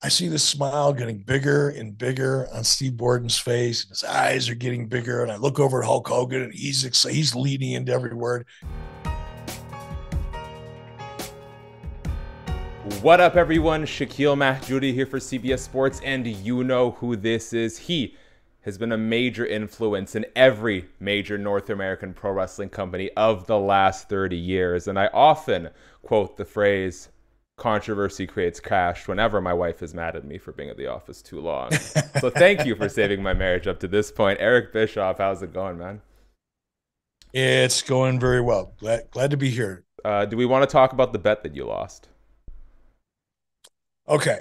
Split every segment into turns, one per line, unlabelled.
I see the smile getting bigger and bigger on Steve Borden's face, and his eyes are getting bigger. And I look over at Hulk Hogan, and he's leaning into every word.
What up, everyone? Shaquille Mahjoudi here for CBS Sports, and you know who this is. He has been a major influence in every major North American pro wrestling company of the last 30 years, and I often quote the phrase, controversy creates cash, whenever my wife is mad at me for being at the office too long. So thank you for saving my marriage up to this point. Eric Bischoff, how's it going, man?
It's going very well. Glad to be here.
Do we want to talk about the bet that you lost?
Okay.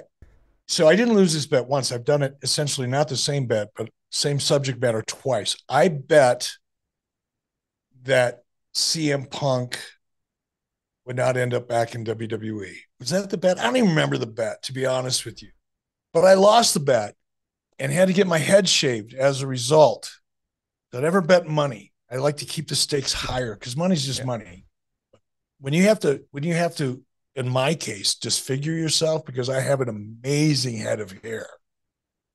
So I didn't lose this bet once. I've done it essentially not the same bet, but same subject matter twice. I bet that CM Punk would not end up back in WWE. Was that the bet? I don't even remember the bet, to be honest with you. But I lost the bet and had to get my head shaved as a result. Don't ever bet money. I like to keep the stakes higher because money's just
Yeah.
money. When you have to, in my case, disfigure yourself because I have an amazing head of hair.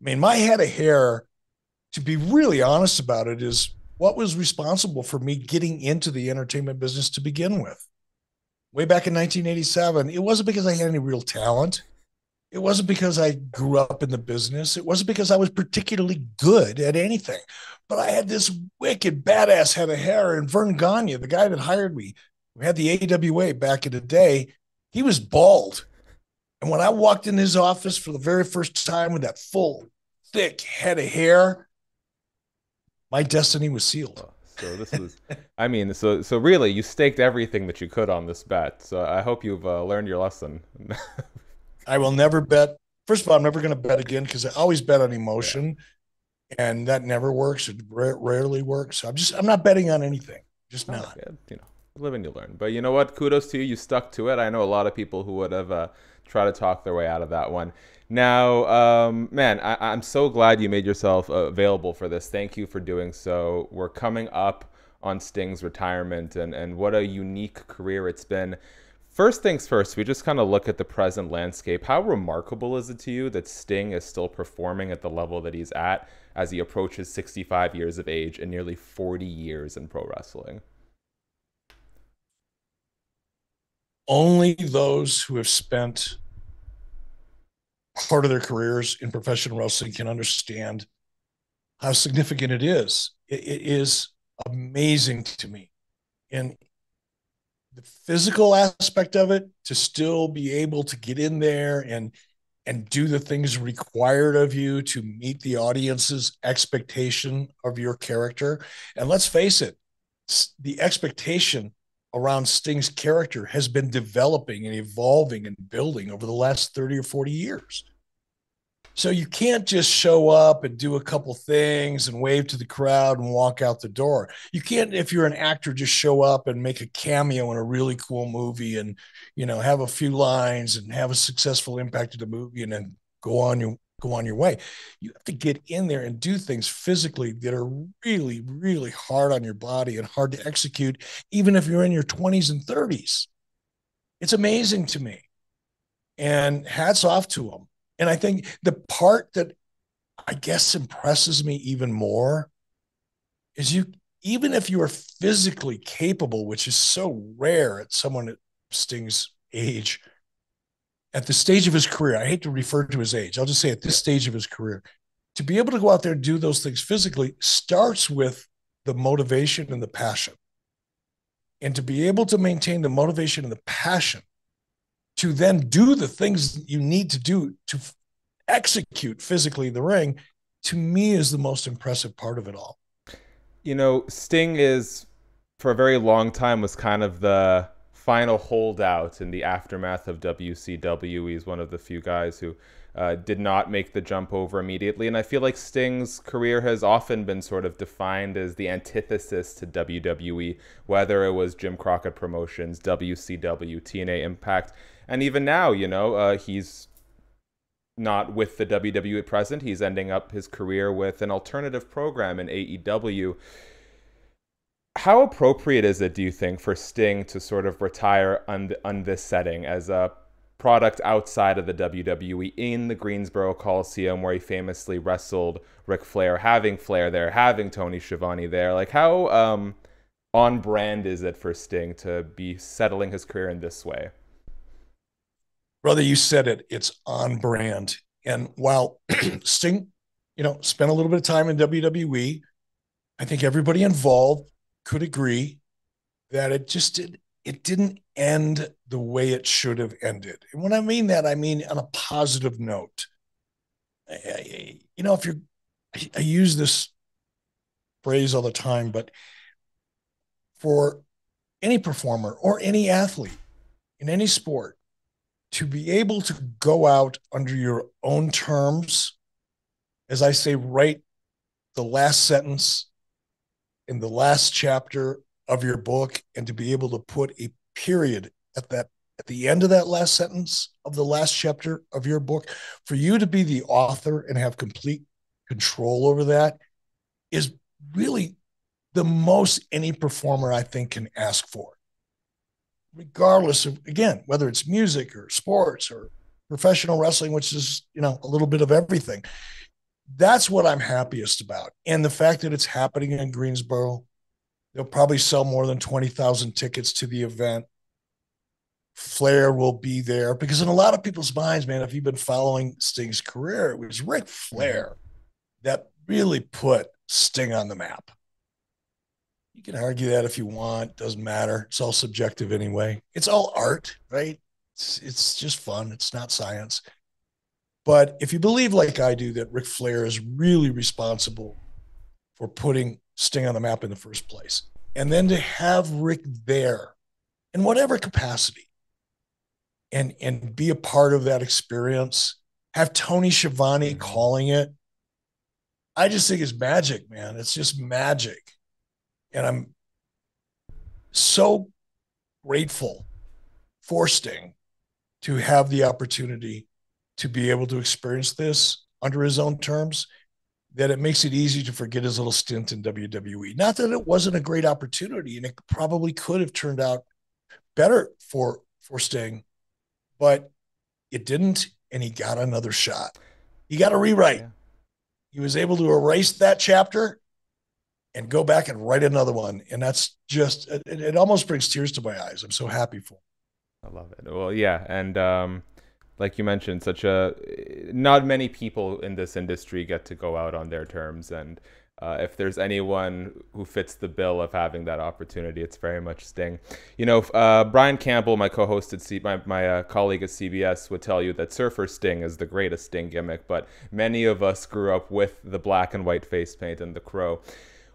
I mean, my head of hair, to be really honest about it, is what was responsible for me getting into the entertainment business to begin with. Way back in 1987, it wasn't because I had any real talent. It wasn't because I grew up in the business. It wasn't because I was particularly good at anything. But I had this wicked badass head of hair. And Vern Gagne, the guy that hired me, who had the AWA back in the day, he was bald. And when I walked in his office for the very first time with that full, thick head of hair, my destiny was sealed.
So this is, I mean, so really, you staked everything that you could on this bet. So I hope you've learned your lesson.
I will never bet. First of all, I'm never going to bet again because I always bet on
Yeah.
emotion, and that never works. It rarely works. I'm not betting on anything. Just
Oh,
not.
yeah, live and you learn. But you know what? Kudos to you. You stuck to it. I know a lot of people who would have tried to talk their way out of that one. Now, man, I'm so glad you made yourself available for this. Thank you for doing so. We're coming up on Sting's retirement, and what a unique career it's been. First things first, we just kind of look at the present landscape. How remarkable is it to you that Sting is still performing at the level that he's at as he approaches 65 years of age and nearly 40 years in pro wrestling?
Only those who have spent part of their careers in professional wrestling can understand how significant it is. It is amazing to me. And the physical aspect of it, to still be able to get in there and do the things required of you to meet the audience's expectation of your character. And let's face it, the expectation around Sting's character has been developing and evolving and building over the last 30 or 40 years. So you can't just show up and do a couple things and wave to the crowd and walk out the door. You can't, if you're an actor, just show up and make a cameo in a really cool movie and, have a few lines and have a successful impact of the movie and then go on your way. You have to get in there and do things physically that are really, really hard on your body and hard to execute, even if you're in your 20s and 30s. It's amazing to me. And hats off to them. And I think the part that I guess impresses me even more is even if you are physically capable, which is so rare at someone at Sting's age, at the stage of his career, I hate to refer to his age, I'll just say at this
Yeah.
stage of his career, to be able to go out there and do those things physically starts with the motivation and the passion. And to be able to maintain the motivation and the passion to then do the things you need to do to execute physically in the ring, to me is the most impressive part of it all.
Sting is, for a very long time, was kind of the final holdout in the aftermath of WCW. He's one of the few guys who did not make the jump over immediately. And I feel like Sting's career has often been sort of defined as the antithesis to WWE, whether it was Jim Crockett Promotions, WCW, TNA Impact. And even now, he's not with the WWE at present. He's ending up his career with an alternative program in AEW. How appropriate is it, do you think, for Sting to sort of retire on this setting as a product outside of the WWE in the Greensboro Coliseum, where he famously wrestled Ric Flair, having Flair there, having Tony Schiavone there. Like, how on brand is it for Sting to be settling his career in this way?
Brother, you said it. It's on brand. And while Sting, spent a little bit of time in WWE, I think everybody involved could agree that it didn't end the way it should have ended. And when I mean that, I mean on a positive note. If you're, I use this phrase all the time, but for any performer or any athlete in any sport to be able to go out under your own terms, as I say, write the last sentence in the last chapter of your book, and to be able to put a period at the end of that last sentence of the last chapter of your book, for you to be the author and have complete control over that, is really the most any performer, I think, can ask for, regardless of, again, whether it's music or sports or professional wrestling, which is, a little bit of everything. That's what I'm happiest about. And the fact that it's happening in Greensboro, they'll probably sell more than 20,000 tickets to the event. Flair will be there, because in a lot of people's minds, man, if you've been following Sting's career, it was Ric Flair that really put Sting on the map. You can argue that if you want, doesn't matter. It's all subjective anyway. It's all art, right? It's just fun. It's not science. But if you believe, like I do, that Ric Flair is really responsible for putting Sting on the map in the first place, and then to have Rick there in whatever capacity and be a part of that experience, have Tony Schiavone calling it, I just think it's magic, man. It's just magic. And I'm so grateful for Sting to have the opportunity to be able to experience this under his own terms, that it makes it easy to forget his little stint in WWE. Not that it wasn't a great opportunity, and it probably could have turned out better for Sting, but it didn't, and he got another shot. He got a rewrite. Yeah. He was able to erase that chapter and go back and write another one. And that's just, it almost brings tears to my eyes. I'm so happy for him.
I love it. Well, yeah. And like you mentioned, not many people in this industry get to go out on their terms. And if there's anyone who fits the bill of having that opportunity, it's very much Sting. Brian Campbell, my co-host at my colleague at CBS, would tell you that Surfer Sting is the greatest Sting gimmick, but many of us grew up with the black and white face paint and the crow.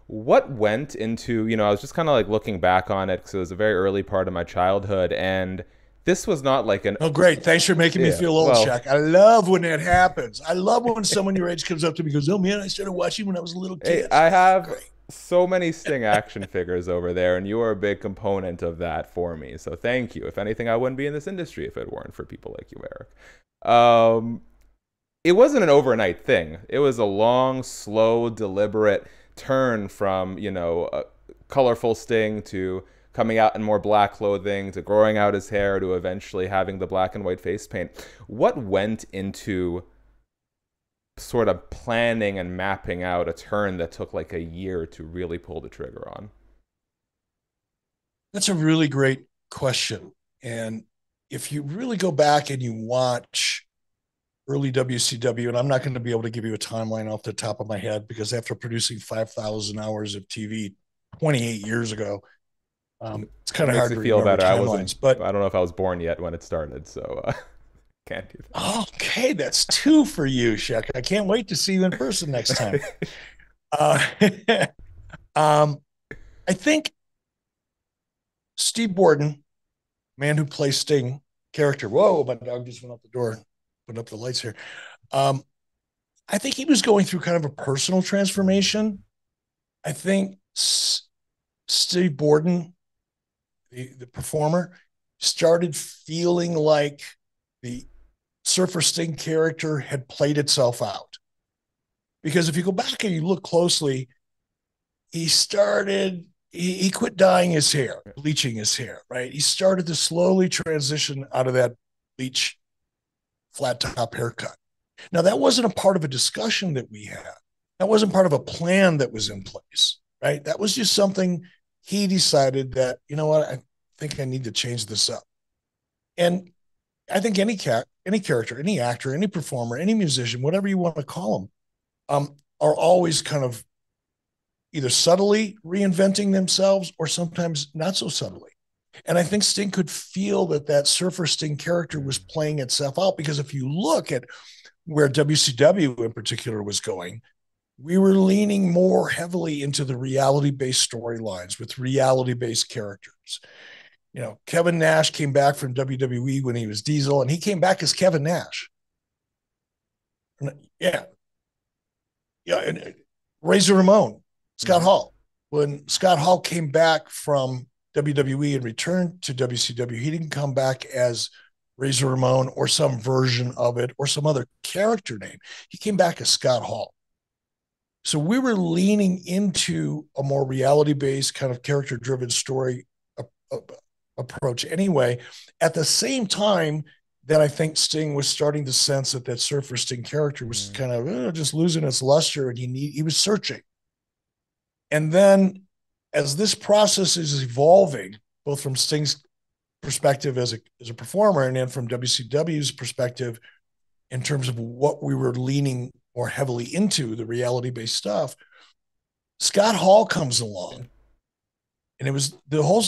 What went into, I was just kind of like looking back on it because it was a very early part of my childhood, and this was not like an...
Oh, great. Thanks for making me feel old, Shaq. I love when that happens. I love when someone your age comes up to me and goes, oh, man, I started watching when I was a little kid.
Hey, I have so many Sting action figures over there, and you are a big component of that for me. So thank you. If anything, I wouldn't be in this industry if it weren't for people like you, Eric. It wasn't an overnight thing. It was a long, slow, deliberate turn from, a colorful Sting to coming out in more black clothing, to growing out his hair, to eventually having the black and white face paint. What went into sort of planning and mapping out a turn that took like a year to really pull the trigger on?
That's a really great question. And if you really go back and you watch early WCW, and I'm not going to be able to give you a timeline off the top of my head, because after producing 5,000 hours of TV 28 years ago, it's kind of hard to feel better. I don't
know if I was born yet when it started, so can't do that.
Okay, that's 2 for you, Shaq. I can't wait to see you in person next time. I think Steve Borden, man who plays Sting character. Whoa, my dog just went out the door. Put up the lights here. I think he was going through kind of a personal transformation. I think Steve Borden, the performer, started feeling like the Surfer Sting character had played itself out. Because if you go back and you look closely, he quit dyeing his hair, bleaching his hair, right? He started to slowly transition out of that bleach, flat top haircut. Now, that wasn't a part of a discussion that we had. That wasn't part of a plan that was in place, right? That was just something he decided that, you know what, I think I need to change this up. And I think any character, any actor, any performer, any musician, whatever you want to call them, are always kind of either subtly reinventing themselves or sometimes not so subtly. And I think Sting could feel that Surfer Sting character was playing itself out, because if you look at where WCW in particular was going, we were leaning more heavily into the reality-based storylines with reality-based characters. You know, Kevin Nash came back from WWE when he was Diesel, and he came back as Kevin Nash. Yeah. And Razor Ramon, Scott Hall. When Scott Hall came back from WWE and returned to WCW, he didn't come back as Razor Ramon or some version of it or some other character name. He came back as Scott Hall. So we were leaning into a more reality-based kind of character-driven story approach anyway, at the same time that I think Sting was starting to sense that Surfer Sting character was kind of just losing its luster, and he was searching. And then as this process is evolving, both from Sting's perspective as a performer and then from WCW's perspective in terms of what we were leaning more heavily into, the reality-based stuff, Scott Hall comes along. And it was the whole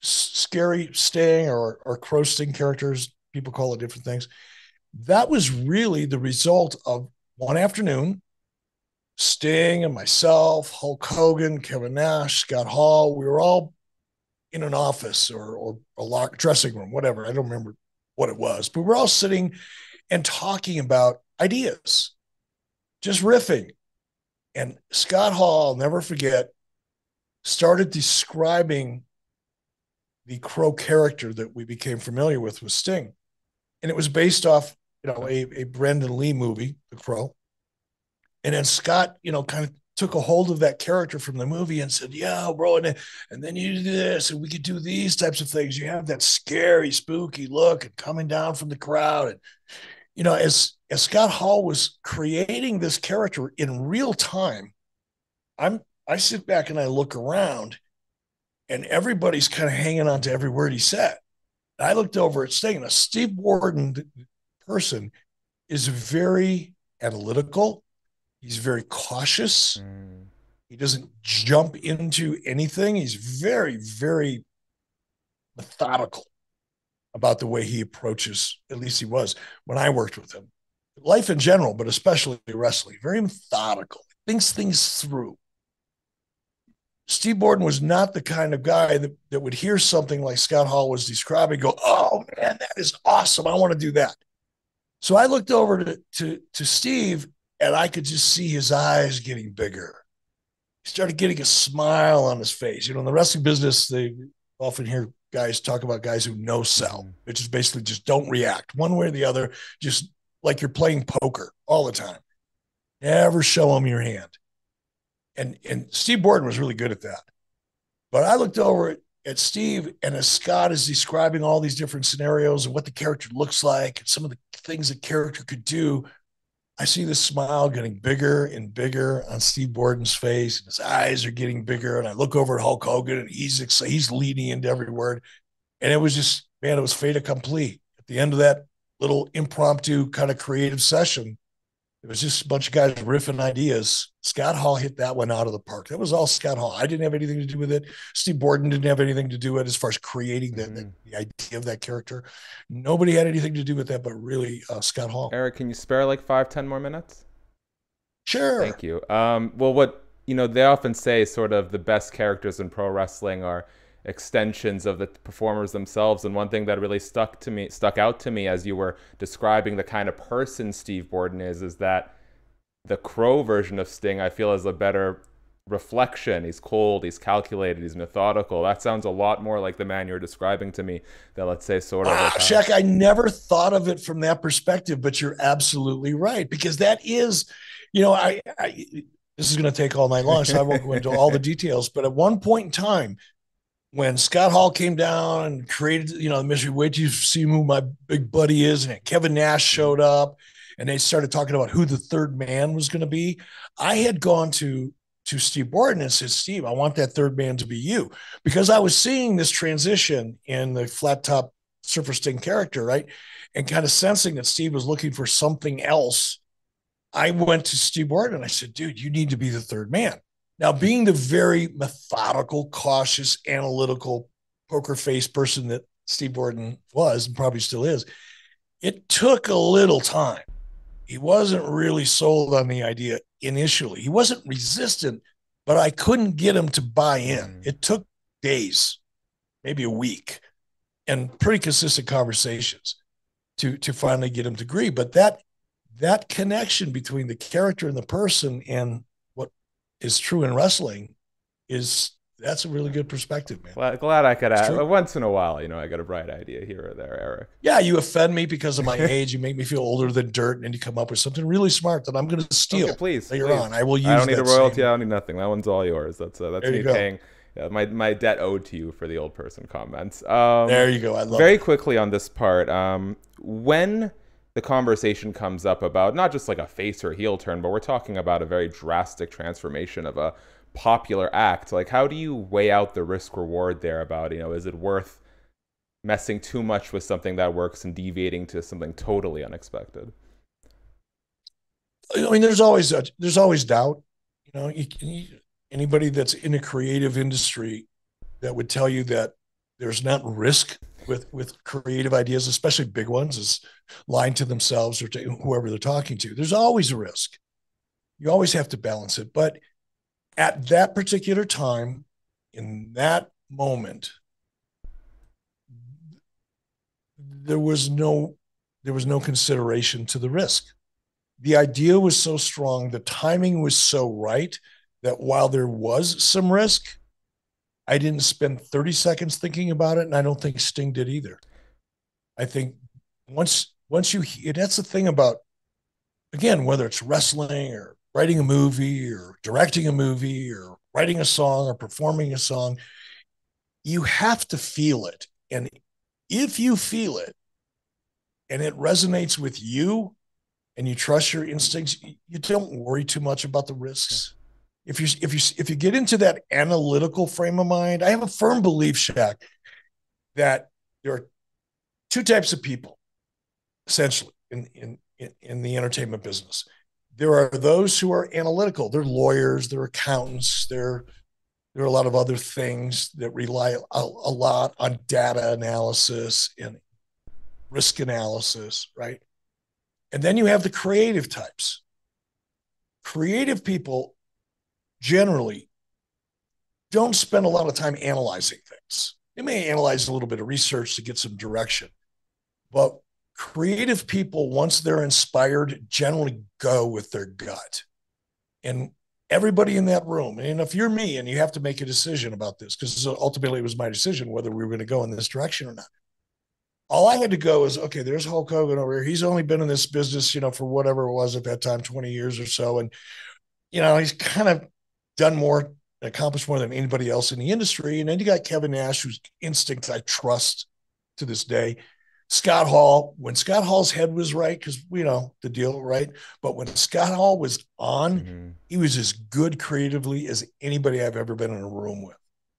scary Sting or Crow Sting characters, people call it different things. That was really the result of one afternoon, Sting and myself, Hulk Hogan, Kevin Nash, Scott Hall, we were all in an office or a locked dressing room, whatever. I don't remember what it was, but we're all sitting and talking about ideas, just riffing. And Scott Hall, I'll never forget, started describing the Crow character that we became familiar with Sting. And it was based off, a Brendan Lee movie, The Crow. And then Scott, kind of took a hold of that character from the movie and said, yeah, bro, and then you do this, and we could do these types of things. You have that scary, spooky look and coming down from the crowd. And, as Scott Hall was creating this character in real time, I sit back and I look around, and everybody's kind of hanging on to every word he said. And I looked over at Sting, and a Steve Warden person is very analytical. He's very cautious. He doesn't jump into anything. He's very, very methodical about the way he approaches, at least he was when I worked with him. Life in general, but especially wrestling, very methodical, thinks things through. Steve Borden was not the kind of guy that would hear something like Scott Hall was describing, go, oh man, that is awesome. I want to do that. So I looked over to Steve, and I could just see his eyes getting bigger. He started getting a smile on his face. In the wrestling business, they often hear guys talk about guys who no sell, which is basically just don't react one way or the other, just like you're playing poker all the time. Never show them your hand. And Steve Borden was really good at that. But I looked over at Steve, and as Scott is describing all these different scenarios and what the character looks like and some of the things the character could do, I see the smile getting bigger and bigger on Steve Borden's face, and his eyes are getting bigger. And I look over at Hulk Hogan, and he's leaning into every word. And it was just, man, it was fait accompli. At the end of that little impromptu kind of creative session, it was just a bunch of guys riffing ideas. Scott Hall hit that one out of the park. That was all Scott Hall. I didn't have anything to do with it. Steve Borden didn't have anything to do with it as far as creating the idea of that character. Nobody had anything to do with that, but really Scott Hall.
Eric, can you spare like 5-10 more minutes?
Sure.
Thank you. Well, what they often say, sort of the best characters in pro wrestling are extensions of the performers themselves, and one thing that really stuck out to me as you were describing the kind of person Steve Borden is that the Crow version of Sting, I feel, is a better reflection. He's cold, he's calculated, he's methodical. That sounds a lot more like the man you're describing to me than, let's say, sort of
SHAK, I never thought of it from that perspective, but you're absolutely right, because that is, I this is going to take all night long, so I won't go into all the details, but at one point in time, when Scott Hall came down and created, the mystery, wait till you see who my big buddy is, and Kevin Nash showed up, and they started talking about who the third man was going to be. I had gone to Steve Borden and said, Steve, I want that third man to be you, because I was seeing this transition in the flat top Surfer Sting character, right, and kind of sensing that Steve was looking for something else. I went to Steve Borden and I said, dude, you need to be the third man. Now, being the very methodical, cautious, analytical, poker face person that Steve Borden was and probably still is, it took a little time. He wasn't really sold on the idea initially. He wasn't resistant, but I couldn't get him to buy in. It took days, maybe a week, and pretty consistent conversations to finally get him to agree. But that connection between the character and the person and what is true in wrestling that's a really good perspective, man.
Glad I could add. Once in a while, I got a bright idea here or there, Eric.
Yeah, you offend me because of my age. You make me feel older than dirt, and then you come up with something really smart that I'm going to steal.
Okay, please,
later
please.
on. I will use.
I don't need a royalty.
Same.
I don't need nothing. That one's all yours. That's me paying my debt owed to you for the old person comments.
There you go. I love
very quickly on this part. When the conversation comes up about not just like a face or heel turn, but we're talking about a very drastic transformation of a popular act, like how do you weigh out the risk reward there about, is it worth messing too much with something that works and deviating to something totally unexpected?
I mean, there's always doubt. Anybody that's in a creative industry that would tell you that there's not risk with creative ideas, especially big ones, is lying to themselves or to whoever they're talking to. There's always a risk. You always have to balance it. But at that particular time, in that moment, there was no consideration to the risk. The idea was so strong, the timing was so right, that while there was some risk, I didn't spend 30 seconds thinking about it, and I don't think Sting did either. I think once you, that's the thing about, again, whether it's wrestling or writing a movie or directing a movie or writing a song or performing a song, you have to feel it. And if you feel it and it resonates with you and you trust your instincts, you don't worry too much about the risks. If you get into that analytical frame of mind, I have a firm belief, SHAK, that there are two types of people, essentially, in the entertainment business. There are those who are analytical. They're lawyers, they're accountants, there are a lot of other things that rely a lot on data analysis and risk analysis, right? And then you have the creative types. Creative people generally don't spend a lot of time analyzing things. They may analyze a little bit of research to get some direction, but creative people, once they're inspired, generally go with their gut. And everybody in that room, and if you're me and you have to make a decision about this, because ultimately it was my decision whether we were going to go in this direction or not. All I had to go is, okay, there's Hulk Hogan over here. He's only been in this business, for whatever it was at that time, 20 years or so. And, he's kind of done more, accomplished more than anybody else in the industry. And then you got Kevin Nash, whose instincts I trust to this day. Scott Hall, when Scott Hall's head was right, because we know the deal, right? But when Scott Hall was on, he was as good creatively as anybody I've ever been in a room with.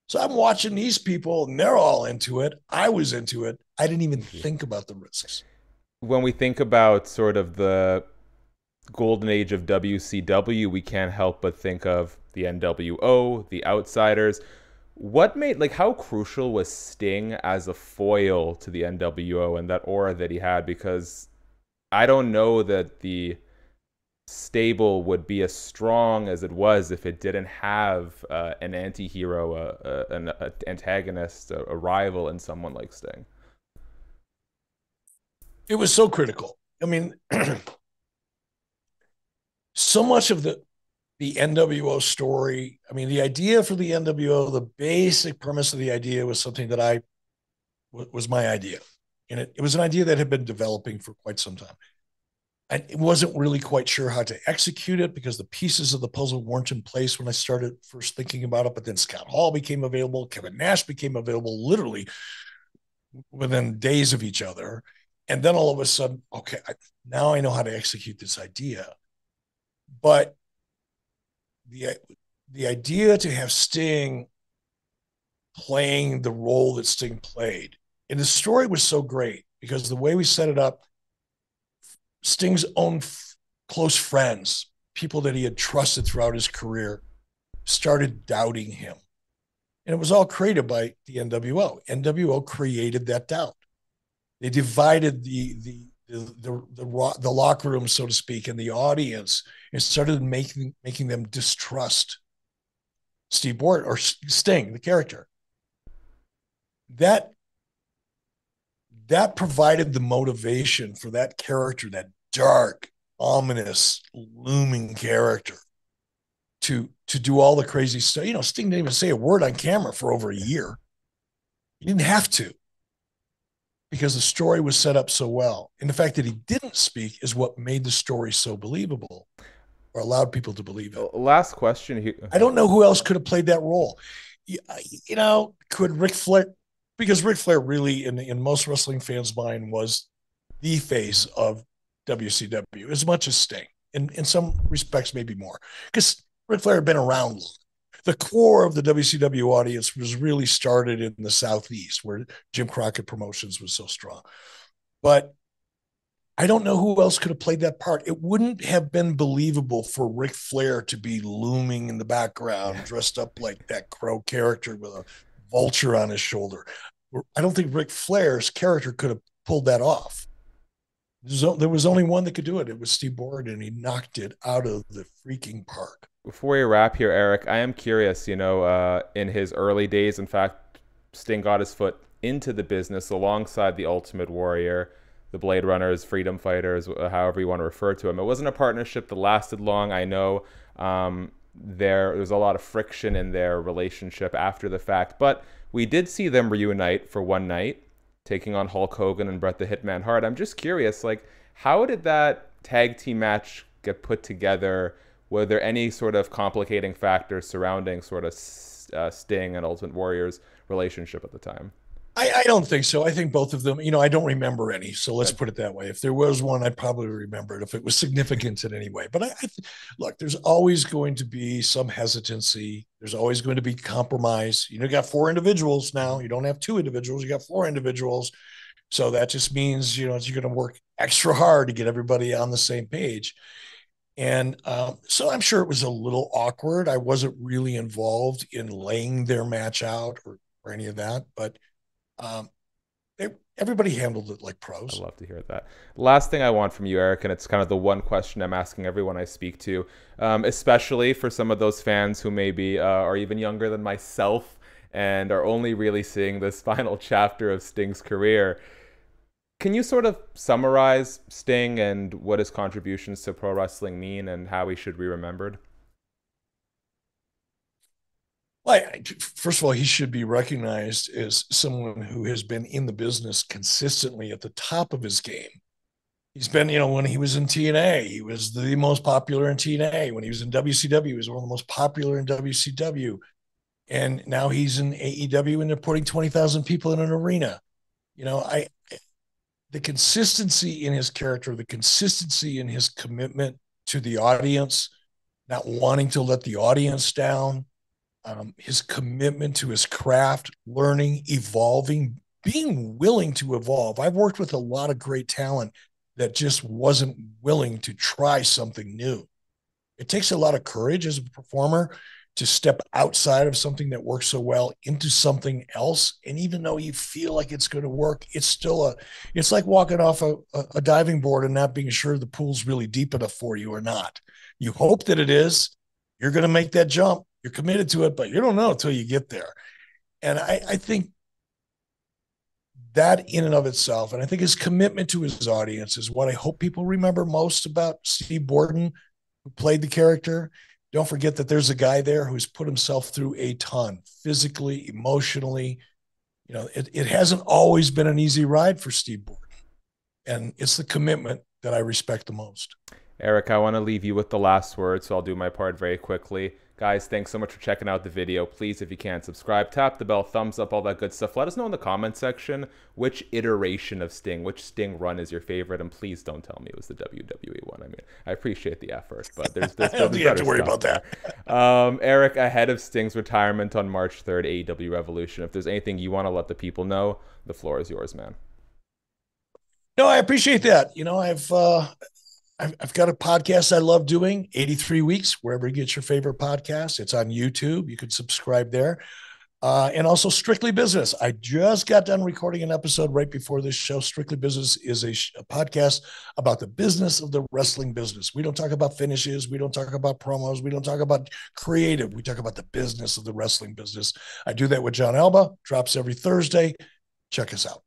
So I'm watching these people, and they're all into it. I was into it. I didn't even think about the risks.
When we think about sort of the golden age of WCW, we can't help but think of the NWO, the Outsiders. What made, how crucial was Sting as a foil to the NWO and that aura that he had? Because I don't know that the stable would be as strong as it was if it didn't have an anti-hero, an antagonist, a rival in someone like Sting.
It was so critical. I mean, so much of the NWO story, I mean, the idea for the NWO, the basic premise of the idea was something that was my idea. And it was an idea that had been developing for quite some time. I wasn't really quite sure how to execute it because the pieces of the puzzle weren't in place when I started first thinking about it. But then Scott Hall became available, Kevin Nash became available literally within days of each other. And then all of a sudden, okay, now I know how to execute this idea. But the the idea to have Sting playing the role that Sting played, and the story was so great because the way we set it up, Sting's own close friends, people that he had trusted throughout his career, started doubting him. And it was all created by the NWO. NWO created that doubt. They divided the locker room, so to speak, and the audience, and started making them distrust Steve Borden or Sting, the character. That provided the motivation for that character, that dark, ominous, looming character, to do all the crazy stuff. You know, Sting didn't even say a word on camera for over a year. He didn't have to, because the story was set up so well. And the fact that he didn't speak is what made the story so believable, or allowed people to believe it.
Last question.
I don't know who else could have played that role. You know, could Ric Flair, because Ric Flair really, in most wrestling fans' mind, was the face of WCW as much as Sting. In some respects, maybe more, because Ric Flair had been around long. The core of the WCW audience was really started in the Southeast, where Jim Crockett Promotions was so strong. But I don't know who else could have played that part. It wouldn't have been believable for Ric Flair to be looming in the background, dressed up like that Crow character with a vulture on his shoulder. I don't think Ric Flair's character could have pulled that off. There was only one that could do it. It was Steve Borden, and he knocked it out of the freaking park.
Before we wrap here, Eric, I am curious, in his early days, in fact, Sting got his foot into the business alongside the Ultimate Warrior, the Blade Runners, Freedom Fighters, however you want to refer to them. It wasn't a partnership that lasted long. I know there was a lot of friction in their relationship after the fact, but we did see them reunite for one night, taking on Hulk Hogan and Bret the Hitman Hart. I'm just curious, how did that tag team match get put together? Were there any sort of complicating factors surrounding sort of Sting and Ultimate Warrior's relationship at the time?
I don't think so. I think both of them, I don't remember any. So let's put it that way. If there was one, I'd probably remember it if it was significant in any way. But look, there's always going to be some hesitancy. There's always going to be compromise. You got 4 individuals now. You don't have 2 individuals. You got 4 individuals. So that just means, you're going to work extra hard to get everybody on the same page. And so I'm sure it was a little awkward. I wasn't really involved in laying their match out or any of that, but everybody handled it like pros.
I love to hear that. Last thing I want from you, Eric, and it's kind of the one question I'm asking everyone I speak to, especially for some of those fans who maybe are even younger than myself and are only really seeing this final chapter of Sting's career. Can you sort of summarize Sting and what his contributions to pro wrestling mean and how he should be remembered?
Well, first of all, he should be recognized as someone who has been in the business consistently at the top of his game. He's been, when he was in TNA, he was the most popular in TNA. When he was in WCW, he was one of the most popular in WCW. And now he's in AEW and they're putting 20,000 people in an arena. The consistency in his character, the consistency in his commitment to the audience, not wanting to let the audience down, his commitment to his craft, learning, evolving, being willing to evolve. I've worked with a lot of great talent that just wasn't willing to try something new. It takes a lot of courage as a performer to step outside of something that works so well into something else. And even though you feel like it's going to work, it's like walking off a diving board and not being sure the pool's really deep enough for you or not. You hope that it is. You're going to make that jump. You're committed to it, but you don't know until you get there. And I think that in and of itself, and I think his commitment to his audience is what I hope people remember most about Steve Borden, who played the character. Don't forget that there's a guy there who's put himself through a ton, physically, emotionally. It hasn't always been an easy ride for Steve Borden. And it's the commitment that I respect the most.
Eric, I want to leave you with the last word, so I'll do my part very quickly. Guys, thanks so much for checking out the video. Please, if you can, subscribe, tap the bell, thumbs up, all that good stuff. Let us know in the comment section which iteration of Sting, which Sting run is your favorite, and please don't tell me it was the WWE one. I mean, I appreciate the effort, but there's
I don't think you have to worry about that.
Eric, ahead of Sting's retirement on March 3rd, AEW Revolution, if there's anything you want to let the people know, the floor is yours, man.
No, I appreciate that. You know, I've got a podcast I love doing, 83 Weeks, wherever you get your favorite podcast. It's on YouTube. You can subscribe there. And also Strictly Business. I just got done recording an episode right before this show. Strictly Business is a podcast about the business of the wrestling business. We don't talk about finishes. We don't talk about promos. We don't talk about creative. We talk about the business of the wrestling business. I do that with John Alba. Drops every Thursday. Check us out.